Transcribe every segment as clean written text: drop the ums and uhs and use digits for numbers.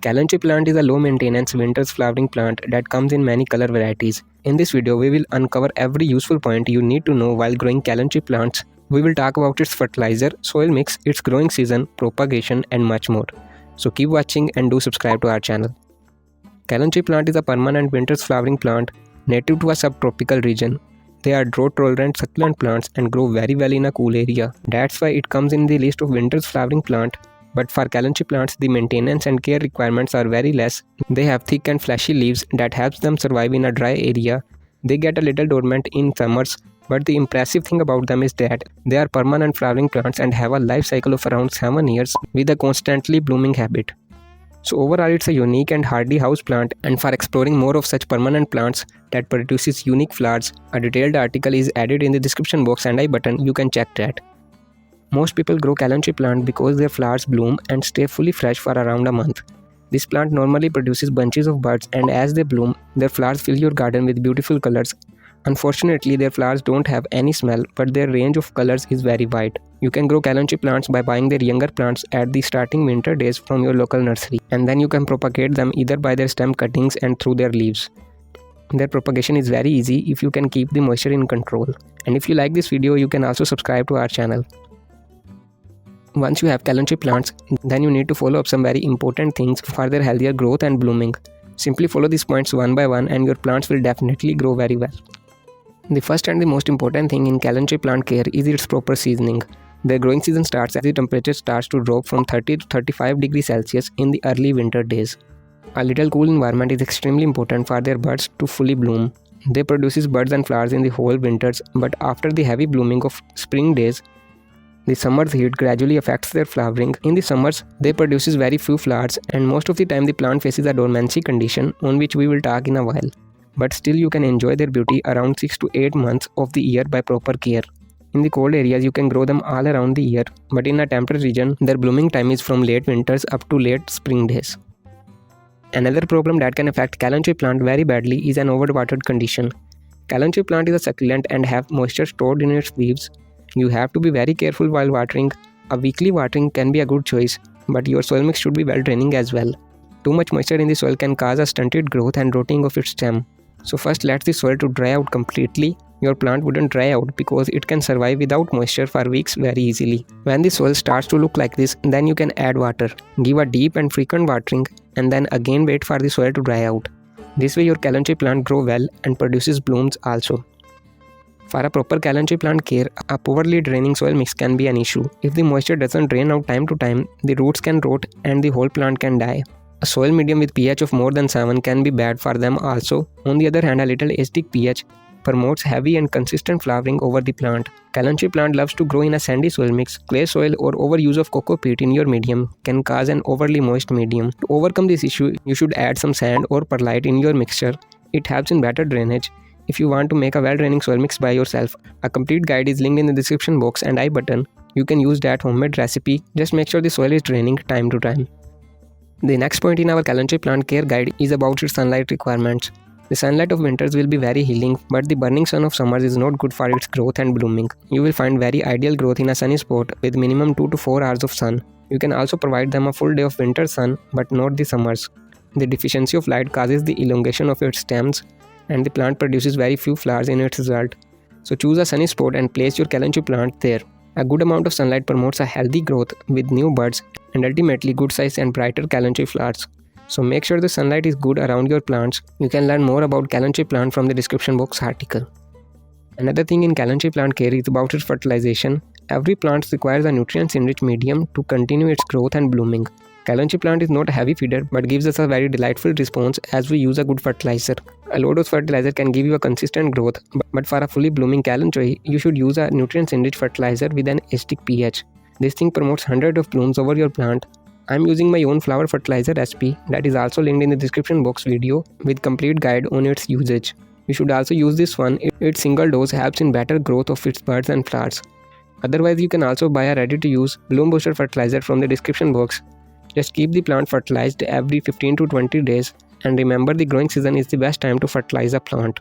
Kalanchoe plant is a low-maintenance winter's flowering plant that comes in many color varieties. In this video, we will uncover every useful point you need to know while growing Kalanchoe plants. We will talk about its fertilizer, soil mix, its growing season, propagation, and much more. So keep watching and do subscribe to our channel. Kalanchoe plant is a permanent winter's flowering plant native to a subtropical region. They are drought-tolerant succulent plants and grow very well in a cool area. That's why it comes in the list of winter's flowering plant. But for Kalanchoe plants, the maintenance and care requirements are very less. They have thick and fleshy leaves that helps them survive in a dry area. They get a little dormant in summers, but the impressive thing about them is that they are permanent flowering plants and have a life cycle of around 7 years with a constantly blooming habit. So overall, it's a unique and hardy house plant, and for exploring more of such permanent plants that produces unique flowers, a detailed article is added in the description box and I button, you can check that. Most people grow Kalanchoe plant because their flowers bloom and stay fully fresh for around a month. This plant normally produces bunches of buds, and as they bloom, their flowers fill your garden with beautiful colors. Unfortunately, their flowers don't have any smell, but their range of colors is very wide. You can grow Kalanchoe plants by buying their younger plants at the starting winter days from your local nursery, and then you can propagate them either by their stem cuttings and through their leaves. Their propagation is very easy if you can keep the moisture in control. And if you like this video, you can also subscribe to our channel. Once you have Kalanchoe plants, then you need to follow up some very important things for their healthier growth and blooming. Simply follow these points one by one and your plants will definitely grow very well. The first and the most important thing in Kalanchoe plant care is its proper seasoning. Their growing season starts as the temperature starts to drop from 30 to 35 degrees Celsius in the early winter days. A little cool environment is extremely important for their buds to fully bloom. They produce buds and flowers in the whole winters, but after the heavy blooming of spring days, the summer's heat gradually affects their flowering. In the summers, they produce very few flowers, and most of the time the plant faces a dormancy condition on which we will talk in a while. But still you can enjoy their beauty around 6 to 8 months of the year by proper care. In the cold areas, you can grow them all around the year, but in a temperate region, their blooming time is from late winters up to late spring days. Another problem that can affect Kalanchoe plant very badly is an overwatered condition. Kalanchoe plant is a succulent and have moisture stored in its leaves. You have to be very careful while watering. A weekly watering can be a good choice, but your soil mix should be well draining as well. Too much moisture in the soil can cause a stunted growth and rotting of its stem. So first let the soil to dry out completely. Your plant wouldn't dry out because it can survive without moisture for weeks very easily. When the soil starts to look like this, then you can add water. Give a deep and frequent watering and then again wait for the soil to dry out. This way your Kalanchoe plant grow well and produces blooms also. For a proper Kalanchoe plant care, a poorly draining soil mix can be an issue. If the moisture doesn't drain out time to time, the roots can rot and the whole plant can die. A soil medium with pH of more than 7 can be bad for them also. On the other hand, a little acidic pH promotes heavy and consistent flowering over the plant. Kalanchoe plant loves to grow in a sandy soil mix. Clay soil or overuse of coco peat in your medium can cause an overly moist medium. To overcome this issue, you should add some sand or perlite in your mixture. It helps in better drainage. If you want to make a well-draining soil mix by yourself, a complete guide is linked in the description box and I button. You can use that homemade recipe. Just make sure the soil is draining time to time. The next point in our Kalanchoe plant care guide is about its sunlight requirements. The sunlight of winters will be very healing, but the burning sun of summers is not good for its growth and blooming. You will find very ideal growth in a sunny spot with minimum 2 to 4 hours of sun. You can also provide them a full day of winter sun, but not the summers. The deficiency of light causes the elongation of its stems, and the plant produces very few flowers in its result. So choose a sunny spot and place your Kalanchoe plant there. A good amount of sunlight promotes a healthy growth with new buds and ultimately good size and brighter Kalanchoe flowers. So make sure the sunlight is good around your plants. You can learn more about Kalanchoe plant from the description box article. Another thing in Kalanchoe plant care is about its fertilization. Every plant requires a nutrient-enriched medium to continue its growth and blooming. Kalanchoe plant is not a heavy feeder but gives us a very delightful response as we use a good fertilizer. A low dose fertilizer can give you a consistent growth, but for a fully blooming Kalanchoe, you should use a nutrient-enriched fertilizer with an acidic pH. This thing promotes hundreds of blooms over your plant. I am using my own flower fertilizer recipe that is also linked in the description box video with complete guide on its usage. You should also use this one. Its single dose helps in better growth of its buds and flowers. Otherwise, you can also buy a ready-to-use bloom booster fertilizer from the description box. Just keep the plant fertilized every 15 to 20 days and remember the growing season is the best time to fertilize a plant.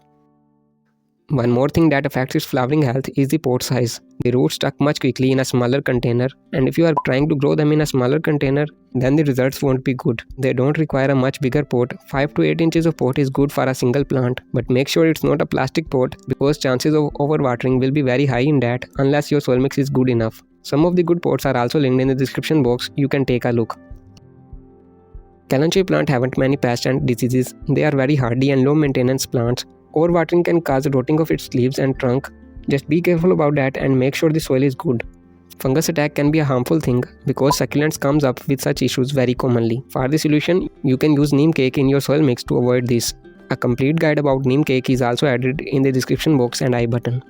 One more thing that affects its flowering health is the pot size. The roots stuck much quickly in a smaller container, and if you are trying to grow them in a smaller container, then the results won't be good. They don't require a much bigger pot. 5 to 8 inches of pot is good for a single plant, but make sure it's not a plastic pot because chances of overwatering will be very high in that unless your soil mix is good enough. Some of the good pots are also linked in the description box. You can take a look. Kalanchoe plant haven't many pests and diseases. They are very hardy and low maintenance plants. Overwatering can cause rotting of its leaves and trunk. Just be careful about that and make sure the soil is good. Fungus attack can be a harmful thing because succulents comes up with such issues very commonly. For the solution, you can use neem cake in your soil mix to avoid this. A complete guide about neem cake is also added in the description box and I button.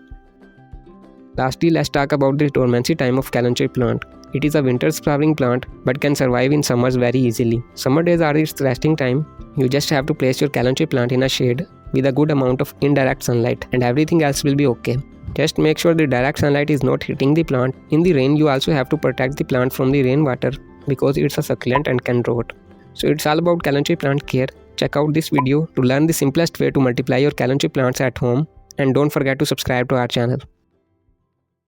Lastly, let's talk about the dormancy time of Kalanchoe plant. It is a winter's flowering plant but can survive in summers very easily. Summer days are its resting time. You just have to place your Kalanchoe plant in a shade with a good amount of indirect sunlight and everything else will be okay. Just make sure the direct sunlight is not hitting the plant. In the rain, you also have to protect the plant from the rainwater because it's a succulent and can rot. So it's all about Kalanchoe plant care. Check out this video to learn the simplest way to multiply your Kalanchoe plants at home, and don't forget to subscribe to our channel.